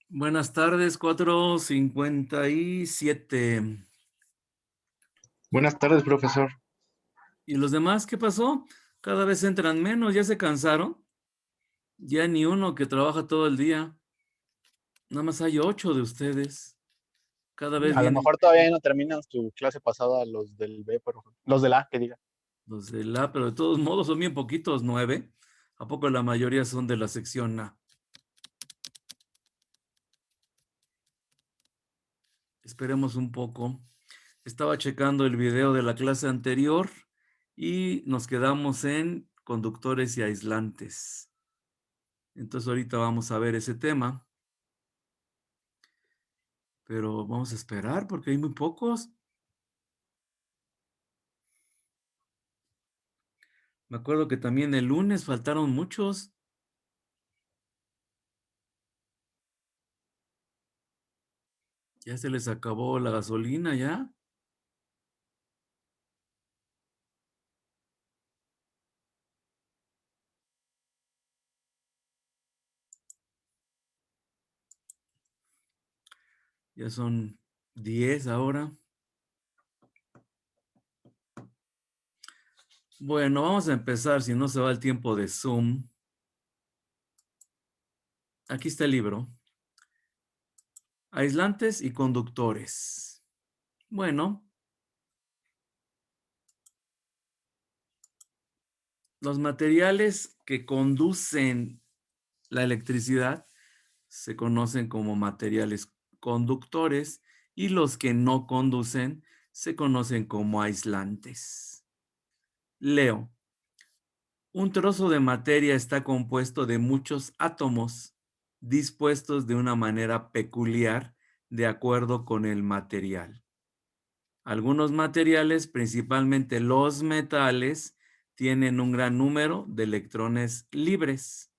Buenas tardes, 4:57. Buenas tardes, profesor. ¿Y los demás qué pasó? Cada vez entran menos, ¿ya se cansaron? Ya ni uno que trabaja todo el día. Nada más hay 8 de ustedes. Cada vez A lo vienen mejor todavía no terminan su clase pasada los del B, los del A, que diga. los del A, pero de todos modos son bien poquitos, 9. ¿A poco la mayoría son de la sección A? Esperemos un poco. Estaba checando el video de la clase anterior y nos quedamos en conductores y aislantes. Entonces ahorita vamos a ver ese tema, pero vamos a esperar porque hay muy pocos. Me acuerdo que también el lunes faltaron muchos. Ya se les acabó la gasolina ya. Ya son 10 ahora. Bueno, vamos a empezar, si no se va el tiempo de Zoom. Aquí está el libro. Aislantes y conductores. Bueno, los materiales que conducen la electricidad se conocen como materiales conductores y los que no conducen se conocen como aislantes. Leo. Un trozo de materia está compuesto de muchos átomos dispuestos de una manera peculiar de acuerdo con el material. Algunos materiales, principalmente los metales, tienen un gran número de electrones libres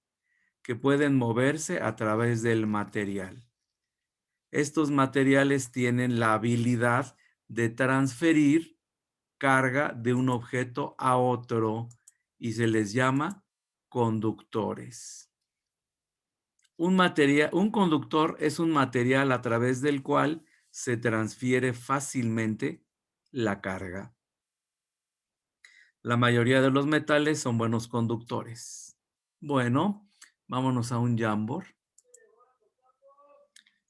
que pueden moverse a través del material. Estos materiales tienen la habilidad de transferir carga de un objeto a otro y se les llama conductores. Un conductor es un material a través del cual se transfiere fácilmente la carga. La mayoría de los metales son buenos conductores. Bueno, vámonos a un Jamboard.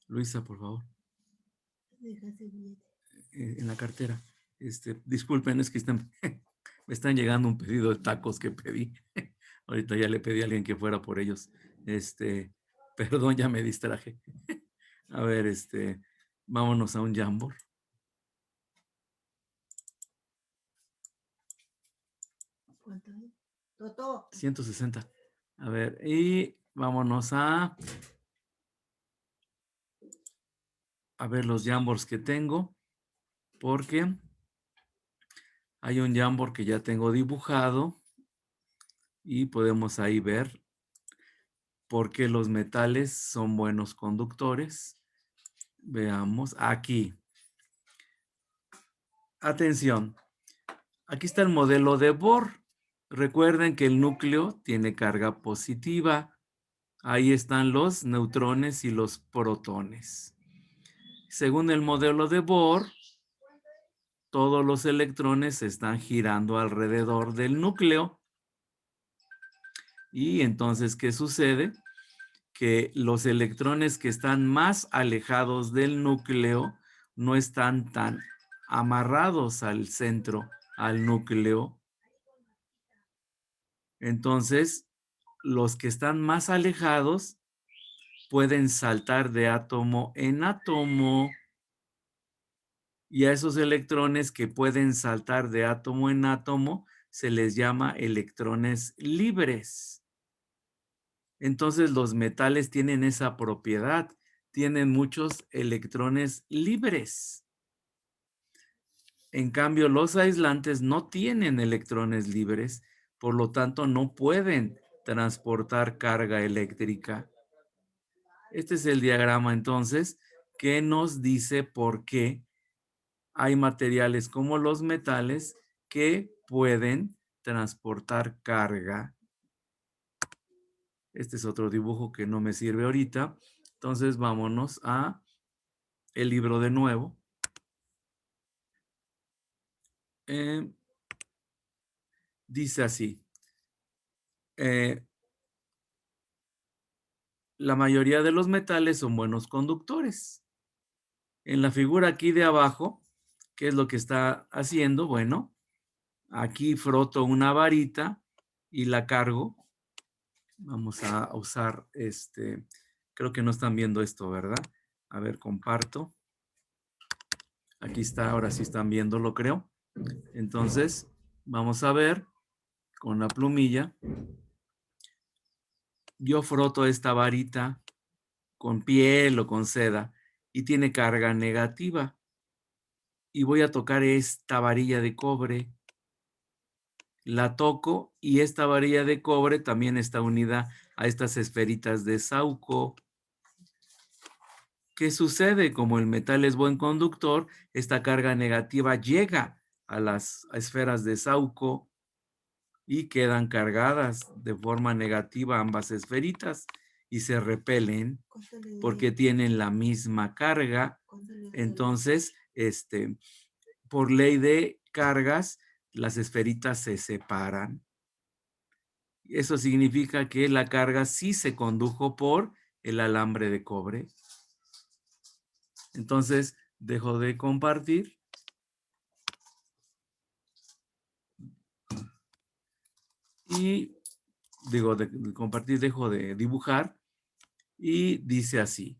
Luisa, por favor. En la cartera. Disculpen, es que me están llegando un pedido de tacos que pedí. Ahorita ya le pedí a alguien que fuera por ellos. Perdón, ya me distraje. A ver, vámonos a un Jamboard. ¿Cuánto es? Toto. 160. A ver, y vámonos a ver los Jamboards que tengo, porque hay un Jamboard que ya tengo dibujado y podemos ahí ver por qué los metales son buenos conductores. Veamos aquí. Atención. Aquí está el modelo de Bohr. Recuerden que el núcleo tiene carga positiva. Ahí están los neutrones y los protones. Según el modelo de Bohr, todos los electrones están girando alrededor del núcleo. Y entonces, ¿qué sucede? Que los electrones que están más alejados del núcleo no están tan amarrados al centro, al núcleo. Entonces, los que están más alejados pueden saltar de átomo en átomo. Y a esos electrones que pueden saltar de átomo en átomo se les llama electrones libres. Entonces los metales tienen esa propiedad, tienen muchos electrones libres. En cambio, los aislantes no tienen electrones libres, por lo tanto no pueden transportar carga eléctrica. Este es el diagrama entonces que nos dice por qué hay materiales como los metales que pueden transportar carga. Este es otro dibujo que no me sirve ahorita. Entonces, vámonos a el libro de nuevo. Dice así. La mayoría de los metales son buenos conductores. En la figura aquí de abajo, ¿qué es lo que está haciendo? Bueno, aquí froto una varita y la cargo. Vamos a usar creo que no están viendo esto, ¿verdad? A ver, comparto. Aquí está, ahora sí están viéndolo, creo. Entonces, vamos a ver con la plumilla. Yo froto esta varita con piel o con seda y tiene carga negativa. Y voy a tocar esta varilla de cobre. La toco y esta varilla de cobre también está unida a estas esferitas de Sauco. ¿Qué sucede? Como el metal es buen conductor, esta carga negativa llega a las esferas de Sauco y quedan cargadas de forma negativa ambas esferitas y se repelen porque tienen la misma carga. Entonces, por ley de cargas, las esferitas se separan. Eso significa que la carga sí se condujo por el alambre de cobre. Entonces, dejo de compartir. Y digo, de compartir, dejo de dibujar. Y dice así.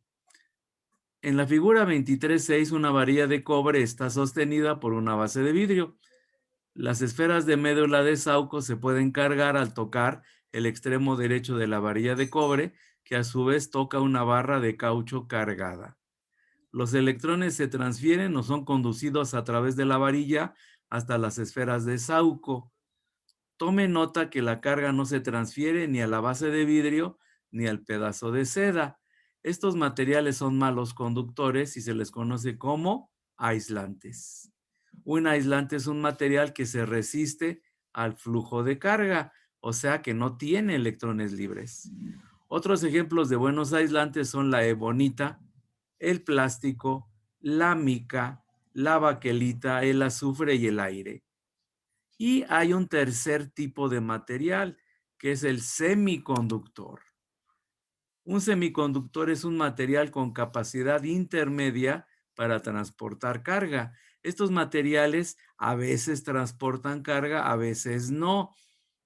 En la figura 23.6, una varilla de cobre está sostenida por una base de vidrio. Las esferas de médula de Sauco se pueden cargar al tocar el extremo derecho de la varilla de cobre, que a su vez toca una barra de caucho cargada. Los electrones se transfieren o son conducidos a través de la varilla hasta las esferas de Sauco. Tome nota que la carga no se transfiere ni a la base de vidrio ni al pedazo de seda. Estos materiales son malos conductores y se les conoce como aislantes. Un aislante es un material que se resiste al flujo de carga, o sea que no tiene electrones libres. Otros ejemplos de buenos aislantes son la ebonita, el plástico, la mica, la baquelita, el azufre y el aire. Y hay un tercer tipo de material, que es el semiconductor. Un semiconductor es un material con capacidad intermedia para transportar carga. Estos materiales a veces transportan carga, a veces no.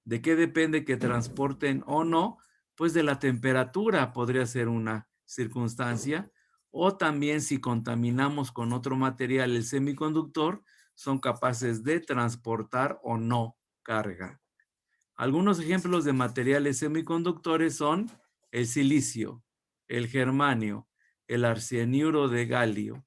¿De qué depende que transporten o no? Pues de la temperatura podría ser una circunstancia, o también si contaminamos con otro material el semiconductor, son capaces de transportar o no carga. Algunos ejemplos de materiales semiconductores son el silicio, el germanio, el arseniuro de galio.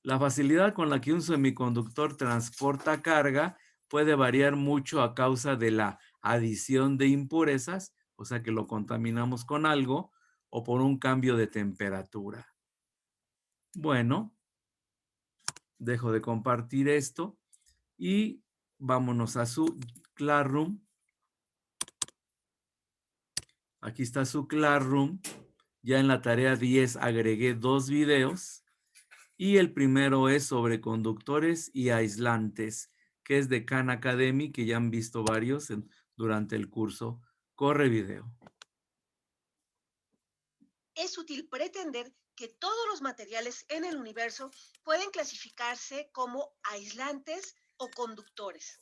La facilidad con la que un semiconductor transporta carga puede variar mucho a causa de la adición de impurezas, o sea que lo contaminamos con algo, o por un cambio de temperatura. Bueno, dejo de compartir esto y vámonos a su Classroom. Aquí está su Classroom. Ya en la tarea 10 agregué 2 videos y el primero es sobre conductores y aislantes, que es de Khan Academy, que ya han visto varios durante el curso. Corre video. Es útil pretender que todos los materiales en el universo pueden clasificarse como aislantes o conductores,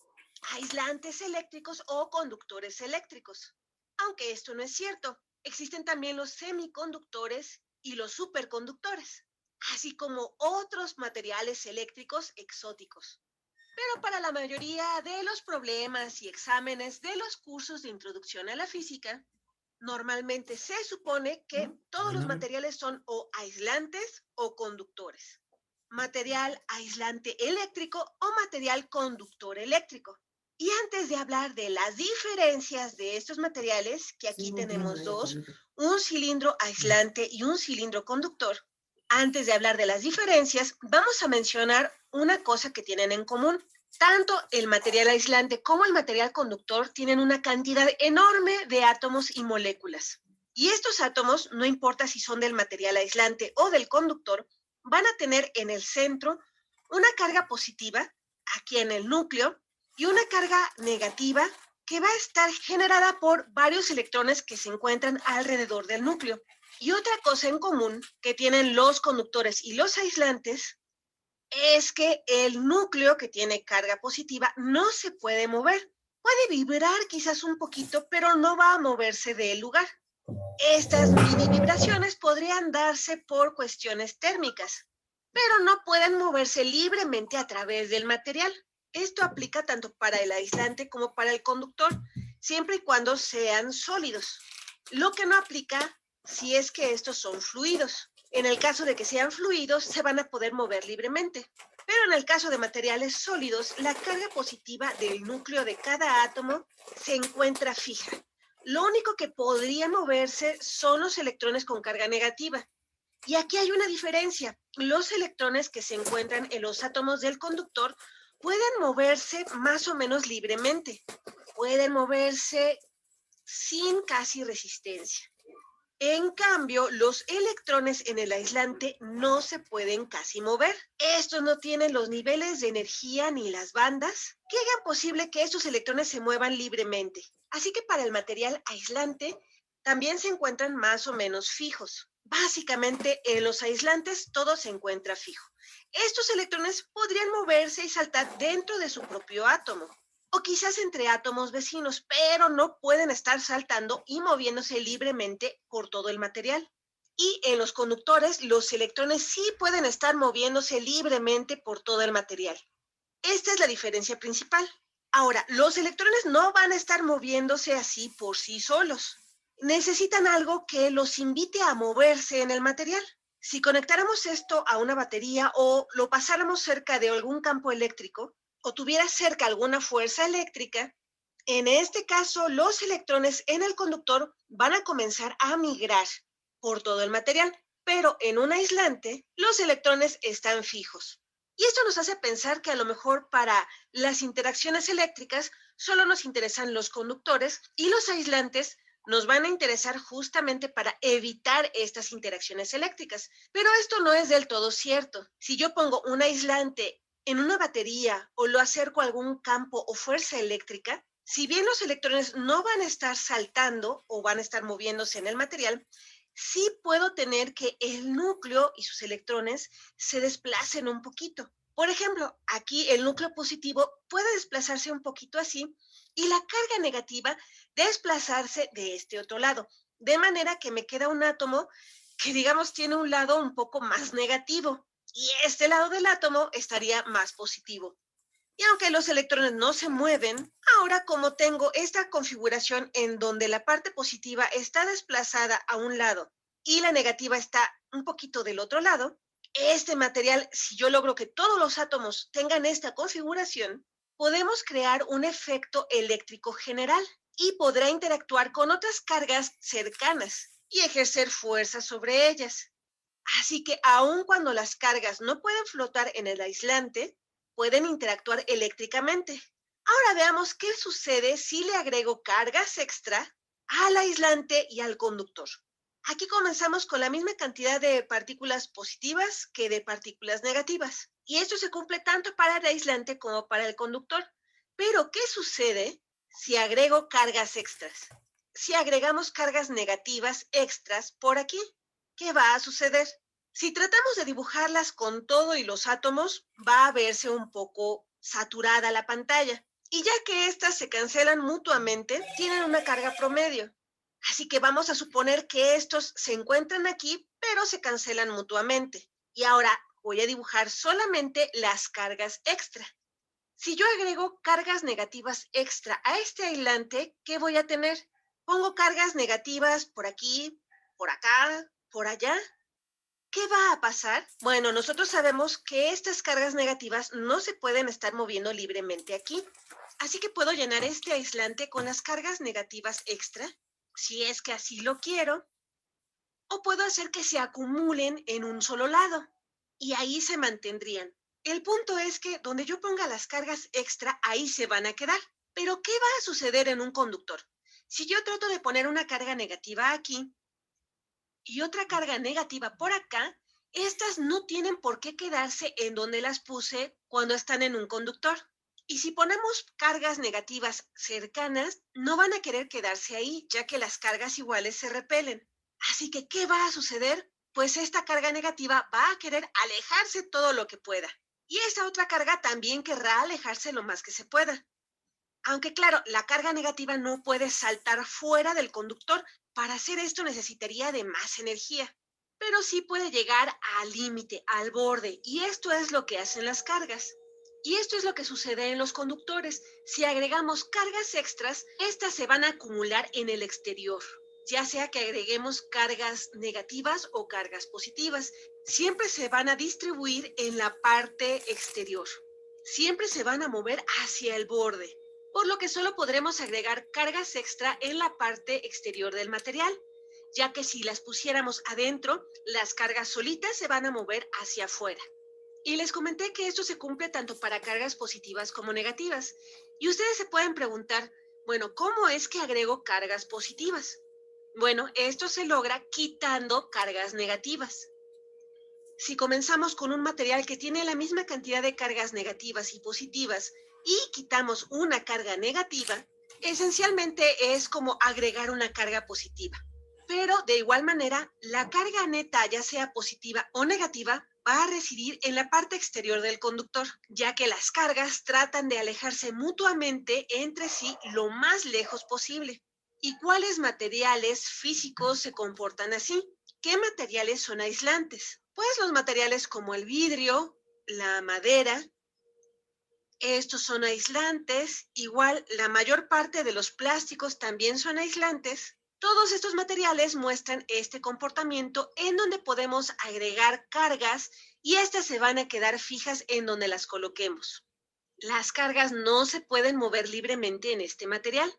aislantes eléctricos o conductores eléctricos. Aunque esto no es cierto, existen también los semiconductores y los superconductores, así como otros materiales eléctricos exóticos. Pero para la mayoría de los problemas y exámenes de los cursos de introducción a la física, normalmente se supone que todos los materiales son o aislantes o conductores. Material aislante eléctrico o material conductor eléctrico. Y antes de hablar de las diferencias de estos materiales, que aquí tenemos dos, un cilindro aislante y un cilindro conductor, antes de hablar de las diferencias, vamos a mencionar una cosa que tienen en común. Tanto el material aislante como el material conductor tienen una cantidad enorme de átomos y moléculas. Y estos átomos, no importa si son del material aislante o del conductor, van a tener en el centro una carga positiva, aquí en el núcleo, y una carga negativa que va a estar generada por varios electrones que se encuentran alrededor del núcleo. Y otra cosa en común que tienen los conductores y los aislantes es que el núcleo que tiene carga positiva no se puede mover. Puede vibrar quizás un poquito, pero no va a moverse del lugar. Estas mini vibraciones podrían darse por cuestiones térmicas, pero no pueden moverse libremente a través del material. Esto aplica tanto para el aislante como para el conductor, siempre y cuando sean sólidos. Lo que no aplica si es que estos son fluidos. En el caso de que sean fluidos, se van a poder mover libremente. Pero en el caso de materiales sólidos, la carga positiva del núcleo de cada átomo se encuentra fija. Lo único que podría moverse son los electrones con carga negativa. Y aquí hay una diferencia. Los electrones que se encuentran en los átomos del conductor pueden moverse más o menos libremente. Pueden moverse sin casi resistencia. En cambio, los electrones en el aislante no se pueden casi mover. Estos no tienen los niveles de energía ni las bandas que hagan posible que estos electrones se muevan libremente. Así que para el material aislante también se encuentran más o menos fijos. Básicamente, en los aislantes todo se encuentra fijo. Estos electrones podrían moverse y saltar dentro de su propio átomo, o quizás entre átomos vecinos, pero no pueden estar saltando y moviéndose libremente por todo el material. Y en los conductores, los electrones sí pueden estar moviéndose libremente por todo el material. Esta es la diferencia principal. Ahora, los electrones no van a estar moviéndose así por sí solos. Necesitan algo que los invite a moverse en el material. Si conectáramos esto a una batería o lo pasáramos cerca de algún campo eléctrico, o tuviera cerca alguna fuerza eléctrica, en este caso los electrones en el conductor van a comenzar a migrar por todo el material, pero en un aislante los electrones están fijos. Y esto nos hace pensar que a lo mejor para las interacciones eléctricas solo nos interesan los conductores y los aislantes nos van a interesar justamente para evitar estas interacciones eléctricas. Pero esto no es del todo cierto. Si yo pongo un aislante en una batería o lo acerco a algún campo o fuerza eléctrica, si bien los electrones no van a estar saltando o van a estar moviéndose en el material, sí puedo tener que el núcleo y sus electrones se desplacen un poquito. Por ejemplo, aquí el núcleo positivo puede desplazarse un poquito así y la carga negativa desplazarse de este otro lado, de manera que me queda un átomo que digamos tiene un lado un poco más negativo y este lado del átomo estaría más positivo. Y aunque los electrones no se mueven, ahora como tengo esta configuración en donde la parte positiva está desplazada a un lado y la negativa está un poquito del otro lado, este material, si yo logro que todos los átomos tengan esta configuración, podemos crear un efecto eléctrico general y podrá interactuar con otras cargas cercanas y ejercer fuerza sobre ellas. Así que aun cuando las cargas no pueden flotar en el aislante, pueden interactuar eléctricamente. Ahora veamos qué sucede si le agrego cargas extra al aislante y al conductor. Aquí comenzamos con la misma cantidad de partículas positivas que de partículas negativas. Y esto se cumple tanto para el aislante como para el conductor. Pero, ¿qué sucede si agrego cargas extras? Si agregamos cargas negativas extras por aquí, ¿qué va a suceder? Si tratamos de dibujarlas con todo y los átomos, va a verse un poco saturada la pantalla. Y ya que estas se cancelan mutuamente, tienen una carga promedio. Así que vamos a suponer que estos se encuentran aquí, pero se cancelan mutuamente. Y ahora voy a dibujar solamente las cargas extra. Si yo agrego cargas negativas extra a este aislante, ¿qué voy a tener? Pongo cargas negativas por aquí, por acá, por allá. ¿Qué va a pasar? Bueno, nosotros sabemos que estas cargas negativas no se pueden estar moviendo libremente aquí. Así que puedo llenar este aislante con las cargas negativas extra, si es que así lo quiero, o puedo hacer que se acumulen en un solo lado y ahí se mantendrían. El punto es que donde yo ponga las cargas extra, ahí se van a quedar. Pero ¿qué va a suceder en un conductor? Si yo trato de poner una carga negativa aquí, y otra carga negativa por acá, estas no tienen por qué quedarse en donde las puse cuando están en un conductor. Y si ponemos cargas negativas cercanas, no van a querer quedarse ahí, ya que las cargas iguales se repelen. Así que, ¿qué va a suceder? Pues esta carga negativa va a querer alejarse todo lo que pueda. Y esta otra carga también querrá alejarse lo más que se pueda. Aunque claro, la carga negativa no puede saltar fuera del conductor. Para hacer esto necesitaría de más energía. Pero sí puede llegar al límite, al borde. Y esto es lo que hacen las cargas. Y esto es lo que sucede en los conductores. Si agregamos cargas extras, estas se van a acumular en el exterior. Ya sea que agreguemos cargas negativas o cargas positivas, siempre se van a distribuir en la parte exterior. Siempre se van a mover hacia el borde, por lo que solo podremos agregar cargas extra en la parte exterior del material, ya que si las pusiéramos adentro, las cargas solitas se van a mover hacia afuera. Y les comenté que esto se cumple tanto para cargas positivas como negativas. Y ustedes se pueden preguntar, bueno, ¿cómo es que agrego cargas positivas? Bueno, esto se logra quitando cargas negativas. Si comenzamos con un material que tiene la misma cantidad de cargas negativas y positivas y quitamos una carga negativa, esencialmente es como agregar una carga positiva. Pero de igual manera, la carga neta, ya sea positiva o negativa, va a residir en la parte exterior del conductor, ya que las cargas tratan de alejarse mutuamente entre sí lo más lejos posible. ¿Y cuáles materiales físicos se comportan así? ¿Qué materiales son aislantes? Pues los materiales como el vidrio, la madera, estos son aislantes. Igual la mayor parte de los plásticos también son aislantes. Todos estos materiales muestran este comportamiento en donde podemos agregar cargas y estas se van a quedar fijas en donde las coloquemos. Las cargas no se pueden mover libremente en este material.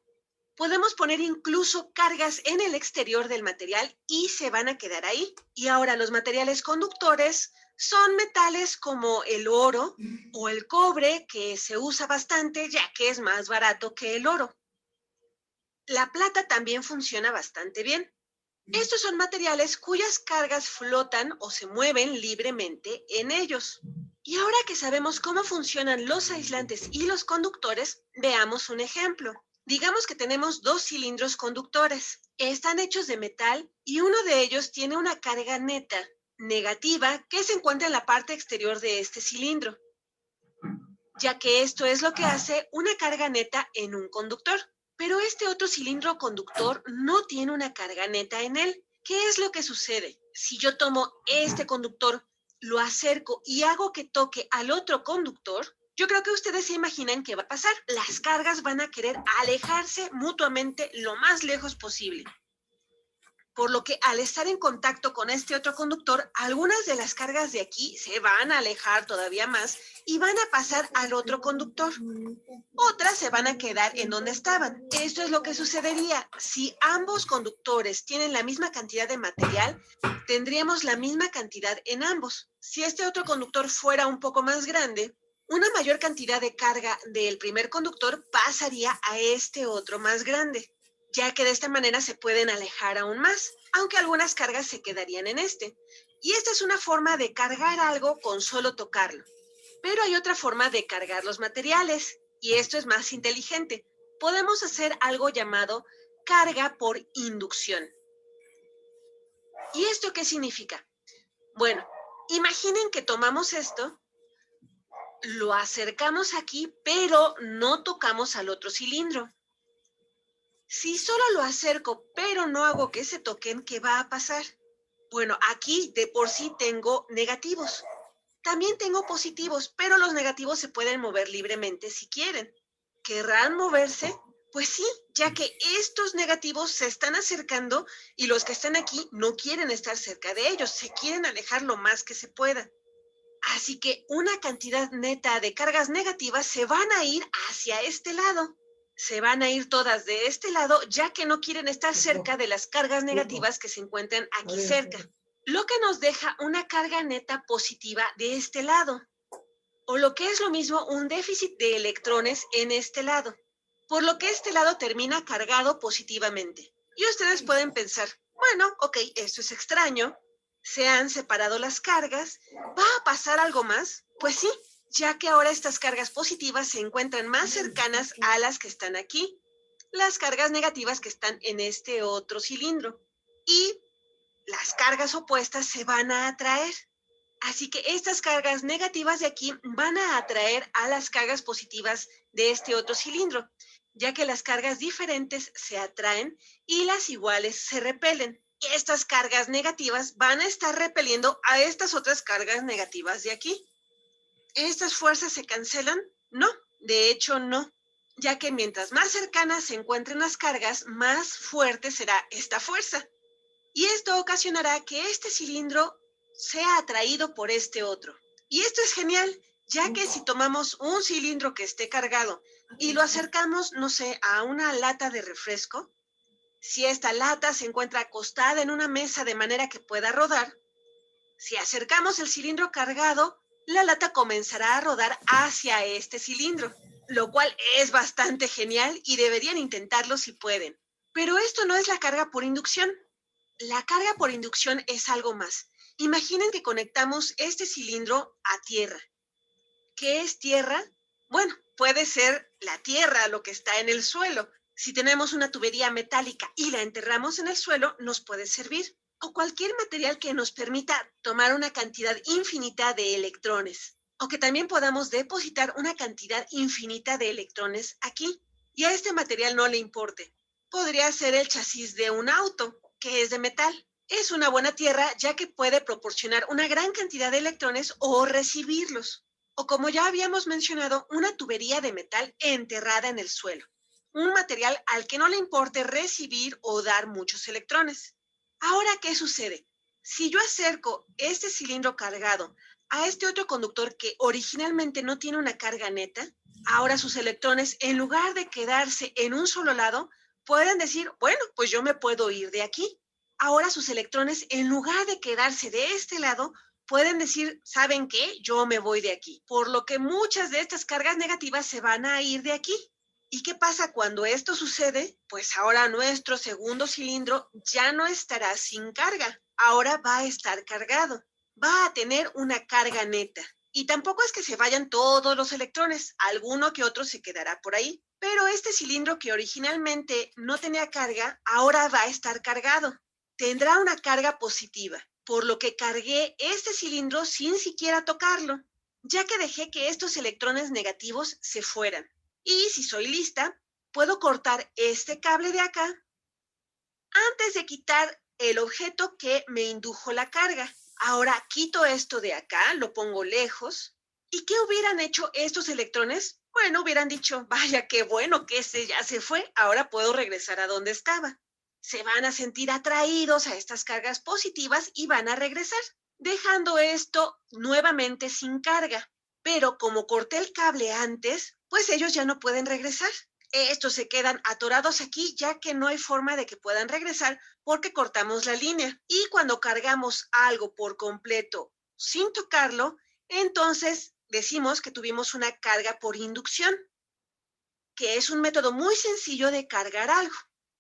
Podemos poner incluso cargas en el exterior del material y se van a quedar ahí. Y ahora los materiales conductores son metales como el oro o el cobre, que se usa bastante ya que es más barato que el oro. La plata también funciona bastante bien. Estos son materiales cuyas cargas flotan o se mueven libremente en ellos. Y ahora que sabemos cómo funcionan los aislantes y los conductores, veamos un ejemplo. Digamos que tenemos dos cilindros conductores. Están hechos de metal y uno de ellos tiene una carga neta negativa que se encuentra en la parte exterior de este cilindro, ya que esto es lo que hace una carga neta en un conductor. Pero este otro cilindro conductor no tiene una carga neta en él. ¿Qué es lo que sucede? Si yo tomo este conductor, lo acerco y hago que toque al otro conductor, yo creo que ustedes se imaginan qué va a pasar. Las cargas van a querer alejarse mutuamente lo más lejos posible. Por lo que al estar en contacto con este otro conductor, algunas de las cargas de aquí se van a alejar todavía más y van a pasar al otro conductor. Otras se van a quedar en donde estaban. Esto es lo que sucedería. Si ambos conductores tienen la misma cantidad de material, tendríamos la misma cantidad en ambos. Si este otro conductor fuera un poco más grande, una mayor cantidad de carga del primer conductor pasaría a este otro más grande, ya que de esta manera se pueden alejar aún más, aunque algunas cargas se quedarían en este. Y esta es una forma de cargar algo con solo tocarlo. Pero hay otra forma de cargar los materiales, y esto es más inteligente. Podemos hacer algo llamado carga por inducción. ¿Y esto qué significa? Bueno, imaginen que tomamos esto, lo acercamos aquí, pero no tocamos al otro cilindro. Si solo lo acerco, pero no hago que se toquen, ¿qué va a pasar? Bueno, aquí de por sí tengo negativos. También tengo positivos, pero los negativos se pueden mover libremente si quieren. ¿Querrán moverse? Pues sí, ya que estos negativos se están acercando y los que están aquí no quieren estar cerca de ellos, se quieren alejar lo más que se pueda. Así que una cantidad neta de cargas negativas se van a ir hacia este lado. Se van a ir todas de este lado, ya que no quieren estar cerca de las cargas negativas que se encuentran aquí cerca. Lo que nos deja una carga neta positiva de este lado, o lo que es lo mismo, un déficit de electrones en este lado, por lo que este lado termina cargado positivamente. Y ustedes pueden pensar, Bueno, ok, esto es extraño. Se han separado las cargas. ¿Va a pasar algo más? Pues sí, ya que ahora estas cargas positivas se encuentran más cercanas a las que están aquí, las cargas negativas que están en este otro cilindro. Y las cargas opuestas se van a atraer. Así que estas cargas negativas de aquí van a atraer a las cargas positivas de este otro cilindro, ya que las cargas diferentes se atraen y las iguales se repelen. Y estas cargas negativas van a estar repeliendo a estas otras cargas negativas de aquí. ¿Estas fuerzas se cancelan? No, de hecho no, ya que mientras más cercanas se encuentren las cargas, más fuerte será esta fuerza. Y esto ocasionará que este cilindro sea atraído por este otro. Y esto es genial, ya que si tomamos un cilindro que esté cargado y lo acercamos, no sé, a una lata de refresco, si esta lata se encuentra acostada en una mesa de manera que pueda rodar, si acercamos el cilindro cargado, la lata comenzará a rodar hacia este cilindro, lo cual es bastante genial y deberían intentarlo si pueden. Pero esto no es la carga por inducción. La carga por inducción es algo más. Imaginen que conectamos este cilindro a tierra. ¿Qué es tierra? Bueno, puede ser la tierra, lo que está en el suelo. Si tenemos una tubería metálica y la enterramos en el suelo, nos puede servir. O cualquier material que nos permita tomar una cantidad infinita de electrones. O que también podamos depositar una cantidad infinita de electrones aquí. Y a este material no le importe. Podría ser el chasis de un auto, que es de metal. Es una buena tierra ya que puede proporcionar una gran cantidad de electrones o recibirlos. O como ya habíamos mencionado, una tubería de metal enterrada en el suelo. Un material al que no le importe recibir o dar muchos electrones. Ahora, ¿qué sucede? Si yo acerco este cilindro cargado a este otro conductor que originalmente no tiene una carga neta, ahora sus electrones, en lugar de quedarse en un solo lado, pueden decir, bueno, pues yo me puedo ir de aquí. Ahora sus electrones, en lugar de quedarse de este lado, pueden decir, ¿saben qué? Yo me voy de aquí. Por lo que muchas de estas cargas negativas se van a ir de aquí. ¿Y qué pasa cuando esto sucede? Pues ahora nuestro segundo cilindro ya no estará sin carga. Ahora va a estar cargado. Va a tener una carga neta. Y tampoco es que se vayan todos los electrones. Alguno que otro se quedará por ahí. Pero este cilindro que originalmente no tenía carga, ahora va a estar cargado. Tendrá una carga positiva, por lo que cargué este cilindro sin siquiera tocarlo, ya que dejé que estos electrones negativos se fueran. Y si soy lista, puedo cortar este cable de acá antes de quitar el objeto que me indujo la carga. Ahora quito esto de acá, lo pongo lejos. ¿Y qué hubieran hecho estos electrones? Bueno, hubieran dicho, vaya, qué bueno que ese ya se fue, ahora puedo regresar a donde estaba. Se van a sentir atraídos a estas cargas positivas y van a regresar, dejando esto nuevamente sin carga. Pero como corté el cable antes, pues ellos ya no pueden regresar. Estos se quedan atorados aquí ya que no hay forma de que puedan regresar porque cortamos la línea. Y cuando cargamos algo por completo sin tocarlo, entonces decimos que tuvimos una carga por inducción, que es un método muy sencillo de cargar algo.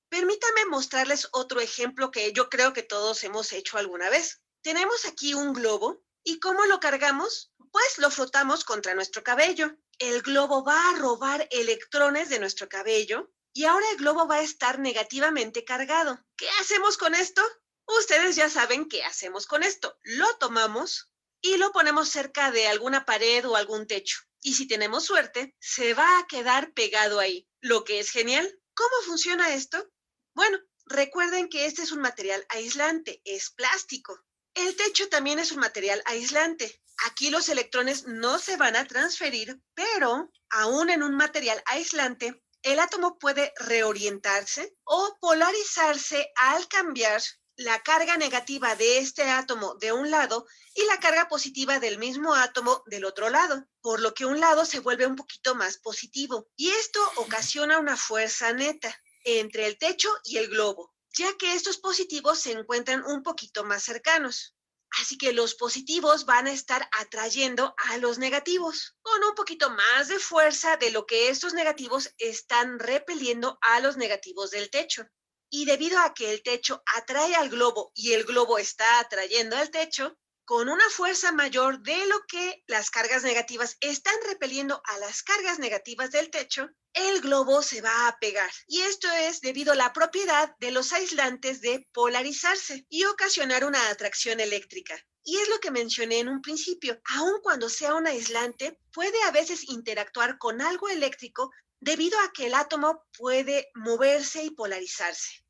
Permítame mostrarles otro ejemplo que yo creo que todos hemos hecho alguna vez. Tenemos aquí un globo y ¿cómo lo cargamos? Pues lo frotamos contra nuestro cabello. El globo va a robar electrones de nuestro cabello y ahora el globo va a estar negativamente cargado. ¿Qué hacemos con esto? Ustedes ya saben qué hacemos con esto. Lo tomamos y lo ponemos cerca de alguna pared o algún techo. Y si tenemos suerte, se va a quedar pegado ahí, lo que es genial. ¿Cómo funciona esto? Bueno, recuerden que este es un material aislante, es plástico. El techo también es un material aislante. Aquí los electrones no se van a transferir, pero aún en un material aislante, el átomo puede reorientarse o polarizarse al cambiar la carga negativa de este átomo de un lado y la carga positiva del mismo átomo del otro lado, por lo que un lado se vuelve un poquito más positivo. Y esto ocasiona una fuerza neta entre el techo y el globo, ya que estos positivos se encuentran un poquito más cercanos. Así que los positivos van a estar atrayendo a los negativos con un poquito más de fuerza de lo que estos negativos están repeliendo a los negativos del techo. Y debido a que el techo atrae al globo y el globo está atrayendo al techo, con una fuerza mayor de lo que las cargas negativas están repeliendo a las cargas negativas del techo, el globo se va a pegar. Y esto es debido a la propiedad de los aislantes de polarizarse y ocasionar una atracción eléctrica. Y es lo que mencioné en un principio, aun cuando sea un aislante, puede a veces interactuar con algo eléctrico debido a que el átomo puede moverse y polarizarse.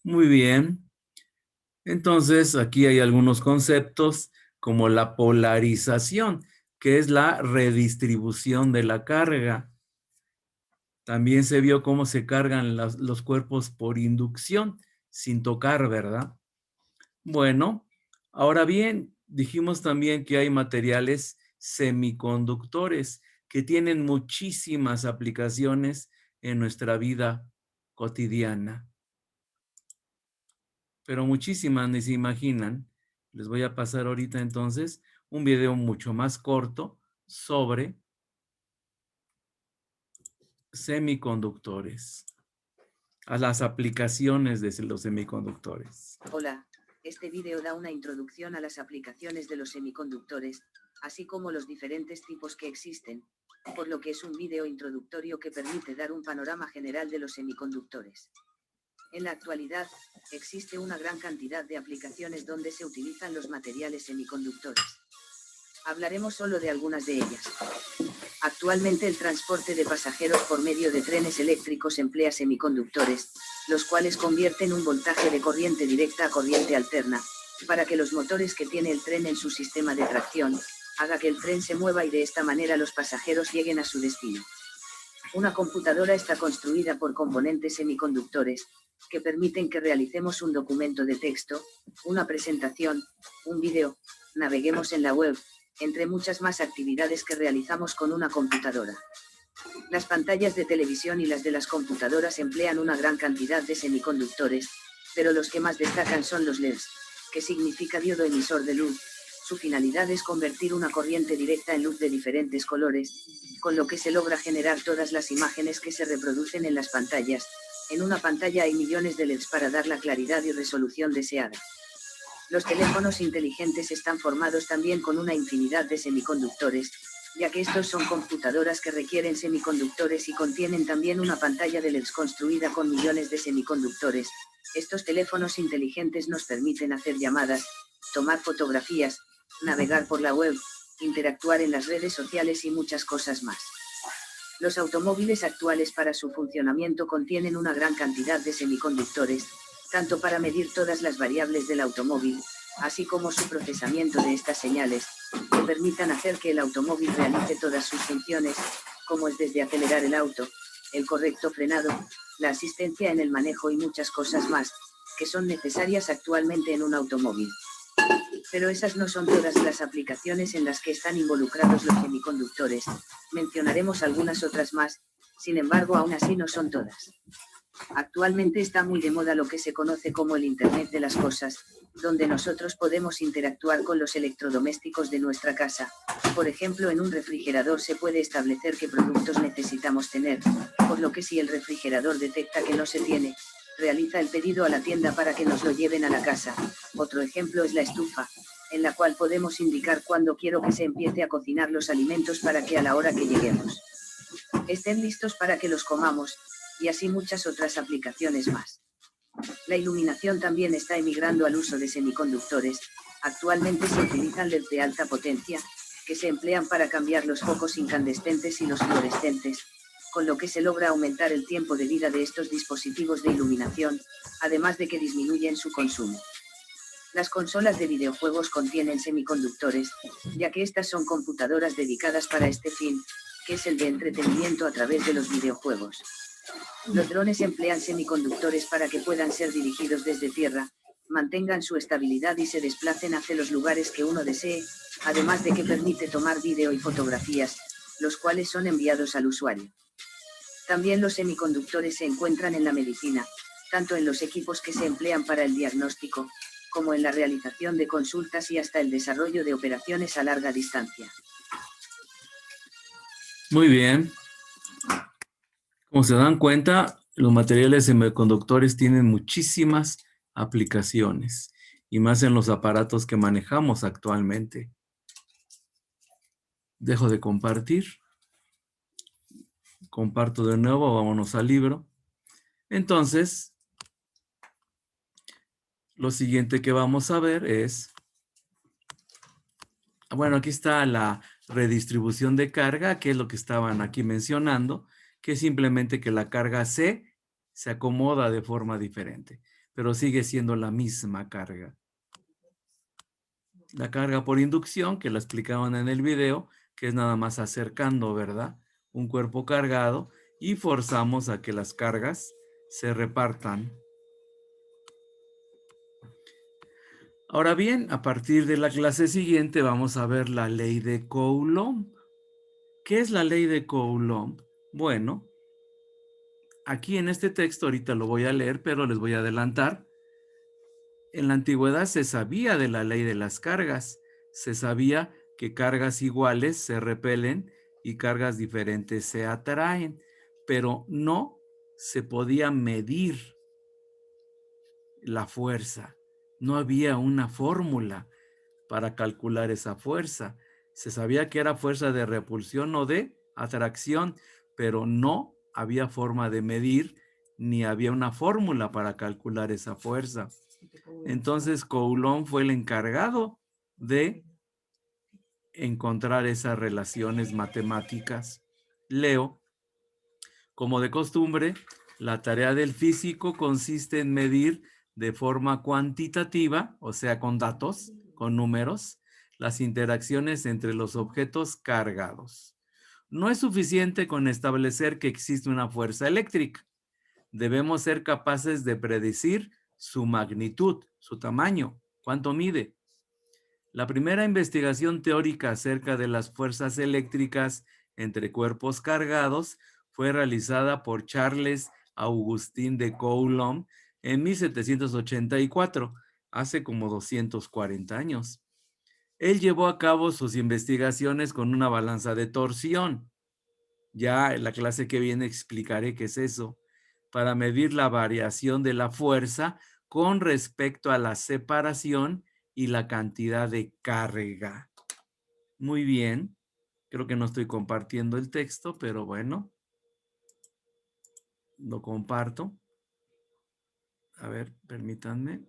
Muy bien. Entonces, aquí hay algunos conceptos como la polarización, que es la redistribución de la carga. También se vio cómo se cargan los cuerpos por inducción, sin tocar, ¿verdad? Bueno, ahora bien, dijimos también que hay materiales semiconductores que tienen muchísimas aplicaciones en nuestra vida cotidiana, pero muchísimas ni se imaginan. Les voy a pasar ahorita entonces un video mucho más corto sobre semiconductores, a las aplicaciones de los semiconductores. Hola, este video da una introducción a las aplicaciones de los semiconductores, así como los diferentes tipos que existen, por lo que es un video introductorio que permite dar un panorama general de los semiconductores. En la actualidad, existe una gran cantidad de aplicaciones donde se utilizan los materiales semiconductores. Hablaremos solo de algunas de ellas. Actualmente el transporte de pasajeros por medio de trenes eléctricos emplea semiconductores, los cuales convierten un voltaje de corriente directa a corriente alterna, para que los motores que tiene el tren en su sistema de tracción, haga que el tren se mueva y de esta manera los pasajeros lleguen a su destino. Una computadora está construida por componentes semiconductores, que permiten que realicemos un documento de texto, una presentación, un video, naveguemos en la web, entre muchas más actividades que realizamos con una computadora. Las pantallas de televisión y las de las computadoras emplean una gran cantidad de semiconductores, pero los que más destacan son los LEDs, que significa diodo emisor de luz. Su finalidad es convertir una corriente directa en luz de diferentes colores, con lo que se logra generar todas las imágenes que se reproducen en las pantallas. En una pantalla hay millones de LEDs para dar la claridad y resolución deseada. Los teléfonos inteligentes están formados también con una infinidad de semiconductores, ya que estos son computadoras que requieren semiconductores y contienen también una pantalla de LEDs construida con millones de semiconductores. Estos teléfonos inteligentes nos permiten hacer llamadas, tomar fotografías, navegar por la web, interactuar en las redes sociales y muchas cosas más. Los automóviles actuales para su funcionamiento contienen una gran cantidad de semiconductores, tanto para medir todas las variables del automóvil, así como su procesamiento de estas señales, que permitan hacer que el automóvil realice todas sus funciones, como es desde acelerar el auto, el correcto frenado, la asistencia en el manejo y muchas cosas más, que son necesarias actualmente en un automóvil. Pero esas no son todas las aplicaciones en las que están involucrados los semiconductores, mencionaremos algunas otras más, sin embargo aún así no son todas. Actualmente está muy de moda lo que se conoce como el Internet de las cosas, donde nosotros podemos interactuar con los electrodomésticos de nuestra casa. Por ejemplo, en un refrigerador se puede establecer qué productos necesitamos tener, por lo que si el refrigerador detecta que no se tiene, realiza el pedido a la tienda para que nos lo lleven a la casa. Otro ejemplo es la estufa, en la cual podemos indicar cuándo quiero que se empiece a cocinar los alimentos para que a la hora que lleguemos estén listos para que los comamos, y así muchas otras aplicaciones más. La iluminación también está emigrando al uso de semiconductores. Actualmente se utilizan LEDs de alta potencia, que se emplean para cambiar los focos incandescentes y los fluorescentes, con lo que se logra aumentar el tiempo de vida de estos dispositivos de iluminación, además de que disminuyen su consumo. Las consolas de videojuegos contienen semiconductores, ya que estas son computadoras dedicadas para este fin, que es el de entretenimiento a través de los videojuegos. Los drones emplean semiconductores para que puedan ser dirigidos desde tierra, mantengan su estabilidad y se desplacen hacia los lugares que uno desee, además de que permite tomar vídeo y fotografías, los cuales son enviados al usuario. También los semiconductores se encuentran en la medicina, tanto en los equipos que se emplean para el diagnóstico, como en la realización de consultas y hasta el desarrollo de operaciones a larga distancia. Muy bien. Como se dan cuenta, los materiales semiconductores tienen muchísimas aplicaciones y más en los aparatos que manejamos actualmente. Dejo de compartir. Comparto de nuevo, vámonos al libro. Entonces, lo siguiente que vamos a ver es, bueno, aquí está la redistribución de carga, que es lo que estaban aquí mencionando, que es simplemente que la carga C se acomoda de forma diferente, pero sigue siendo la misma carga. La carga por inducción, que la explicaban en el video, que es nada más acercando, ¿verdad? Un cuerpo cargado y forzamos a que las cargas se repartan. Ahora bien, a partir de la clase siguiente vamos a ver la ley de Coulomb. ¿Qué es la ley de Coulomb? Bueno, aquí en este texto, ahorita lo voy a leer, pero les voy a adelantar. En la antigüedad se sabía de la ley de las cargas. Se sabía que cargas iguales se repelen y cargas diferentes se atraen, pero no se podía medir la fuerza. No había una fórmula para calcular esa fuerza. Se sabía que era fuerza de repulsión o de atracción, pero no había forma de medir ni había una fórmula para calcular esa fuerza. Entonces Coulomb fue el encargado de encontrar esas relaciones matemáticas. Leo, como de costumbre, la tarea del físico consiste en medir de forma cuantitativa, o sea, con datos, con números, las interacciones entre los objetos cargados. No es suficiente con establecer que existe una fuerza eléctrica. Debemos ser capaces de predecir su magnitud, su tamaño, cuánto mide. La primera investigación teórica acerca de las fuerzas eléctricas entre cuerpos cargados fue realizada por Charles Augustin de Coulomb en 1784, hace como 240 años. Él llevó a cabo sus investigaciones con una balanza de torsión. Ya en la clase que viene explicaré qué es eso, para medir la variación de la fuerza con respecto a la separación y la cantidad de carga. Muy bien. Creo que no estoy compartiendo el texto, pero bueno. Lo comparto. A ver, permítanme.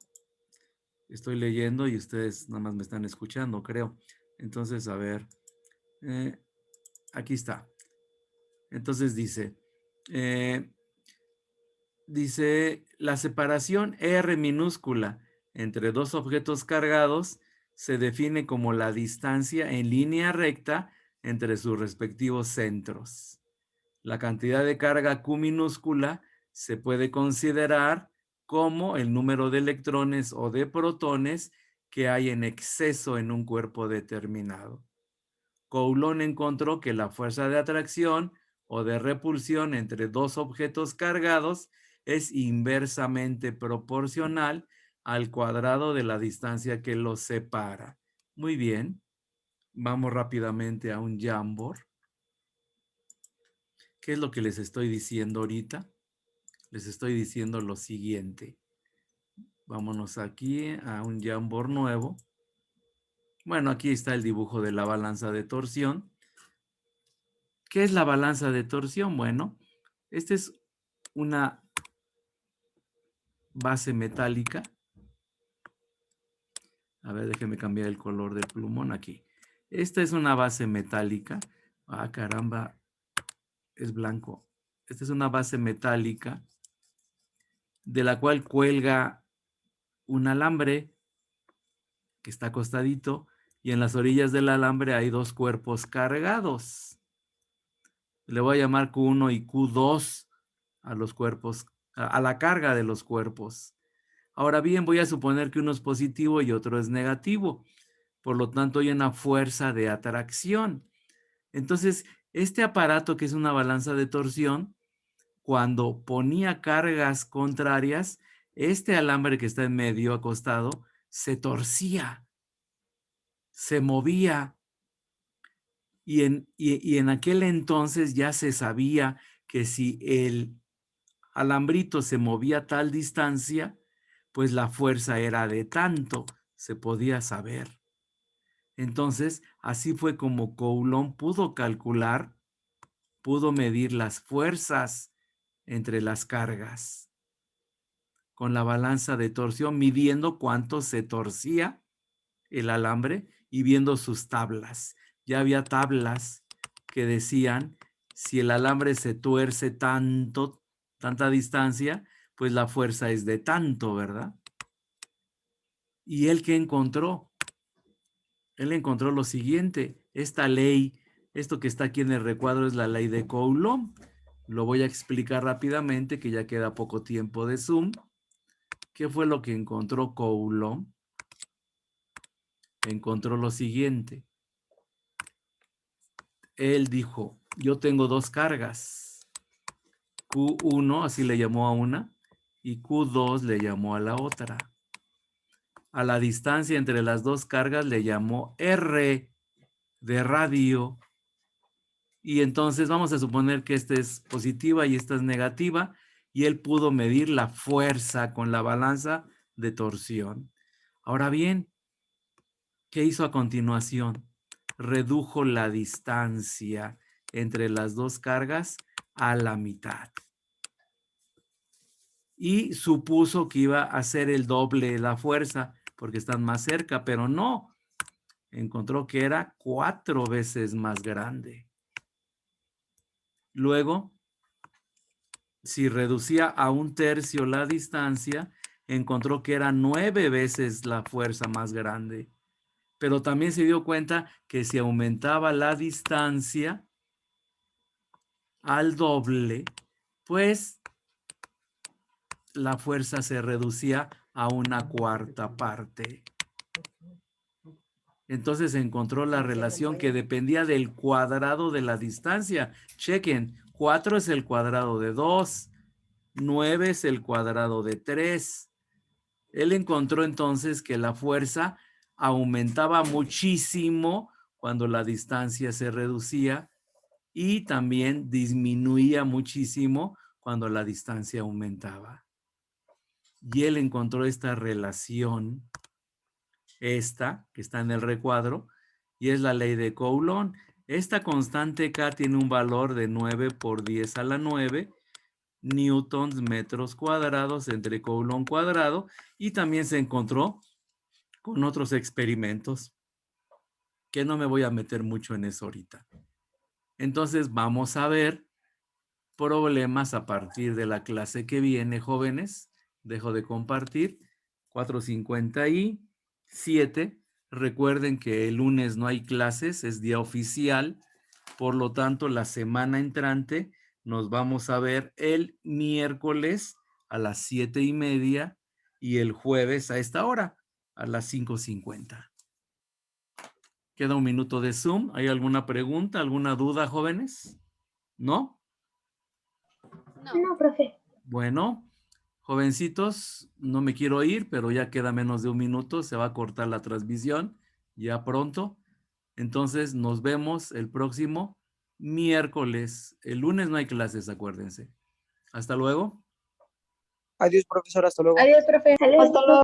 Estoy leyendo y ustedes nada más me están escuchando, creo. Entonces, a ver. Aquí está. Entonces dice, la separación R minúscula entre dos objetos cargados se define como la distancia en línea recta entre sus respectivos centros. La cantidad de carga Q minúscula se puede considerar como el número de electrones o de protones que hay en exceso en un cuerpo determinado. Coulomb encontró que la fuerza de atracción o de repulsión entre dos objetos cargados es inversamente proporcional al cuadrado de la distancia que los separa. Muy bien. Vamos rápidamente a un Jamboard. ¿Qué es lo que les estoy diciendo ahorita? Les estoy diciendo lo siguiente. Vámonos aquí a un Jamboard nuevo. Bueno, aquí está el dibujo de la balanza de torsión. ¿Qué es la balanza de torsión? Bueno, esta es una base metálica. A ver, déjenme cambiar el color del plumón aquí. Esta es una base metálica. Ah, caramba, es blanco. Esta es una base metálica de la cual cuelga un alambre que está acostadito y en las orillas del alambre hay dos cuerpos cargados. Le voy a llamar Q1 y Q2 a los cuerpos, a la carga de los cuerpos. Ahora bien, voy a suponer que uno es positivo y otro es negativo. Por lo tanto, hay una fuerza de atracción. Entonces, este aparato que es una balanza de torsión, cuando ponía cargas contrarias, este alambre que está en medio acostado se torcía, se movía. Y en aquel entonces ya se sabía que si el alambrito se movía a tal distancia, pues la fuerza era de tanto, se podía saber. Entonces, así fue como Coulomb pudo calcular, pudo medir las fuerzas entre las cargas con la balanza de torsión, midiendo cuánto se torcía el alambre y viendo sus tablas. Ya había tablas que decían, si el alambre se tuerce tanta distancia, pues la fuerza es de tanto, ¿verdad? ¿Y él qué encontró? Él encontró lo siguiente, esta ley, esto que está aquí en el recuadro es la ley de Coulomb. Lo voy a explicar rápidamente, que ya queda poco tiempo de Zoom. ¿Qué fue lo que encontró Coulomb? Encontró lo siguiente. Él dijo, yo tengo dos cargas. Q1, así le llamó a una, y Q2 le llamó a la otra. A la distancia entre las dos cargas le llamó R de radio. Y entonces vamos a suponer que esta es positiva y esta es negativa, y él pudo medir la fuerza con la balanza de torsión. Ahora bien, ¿qué hizo a continuación? Redujo la distancia entre las dos cargas a la mitad. Y supuso que iba a ser el doble de la fuerza porque están más cerca, pero no. Encontró que era 4 veces más grande. Luego, si reducía a 1/3 la distancia, encontró que era 9 veces la fuerza más grande. Pero también se dio cuenta que si aumentaba la distancia al doble, pues la fuerza se reducía a 1/4 parte. Entonces encontró la relación que dependía del cuadrado de la distancia. Chequen, 4 es el cuadrado de 2, 9 es el cuadrado de 3. Él encontró entonces que la fuerza aumentaba muchísimo cuando la distancia se reducía y también disminuía muchísimo cuando la distancia aumentaba. Y él encontró esta relación, esta que está en el recuadro, y es la ley de Coulomb. Esta constante K tiene un valor de 9 por 10 a la 9 newtons metros cuadrados entre Coulomb cuadrado, y también se encontró con otros experimentos que no me voy a meter mucho en eso ahorita. Entonces vamos a ver problemas a partir de la clase que viene, jóvenes. Dejo de compartir. 4:57. Recuerden que el lunes no hay clases, es día oficial. Por lo tanto, la semana entrante nos vamos a ver el miércoles a las 7:30 y el jueves a esta hora, a las 5:50. Queda un minuto de Zoom. ¿Hay alguna pregunta, alguna duda, jóvenes? ¿No? No, profe. Bueno, jovencitos, no me quiero ir, pero ya queda menos de un minuto. Se va a cortar la transmisión ya pronto. Entonces, nos vemos el próximo miércoles. El lunes no hay clases, acuérdense. Hasta luego. Adiós, profesor, hasta luego. Adiós, profe. Hasta luego.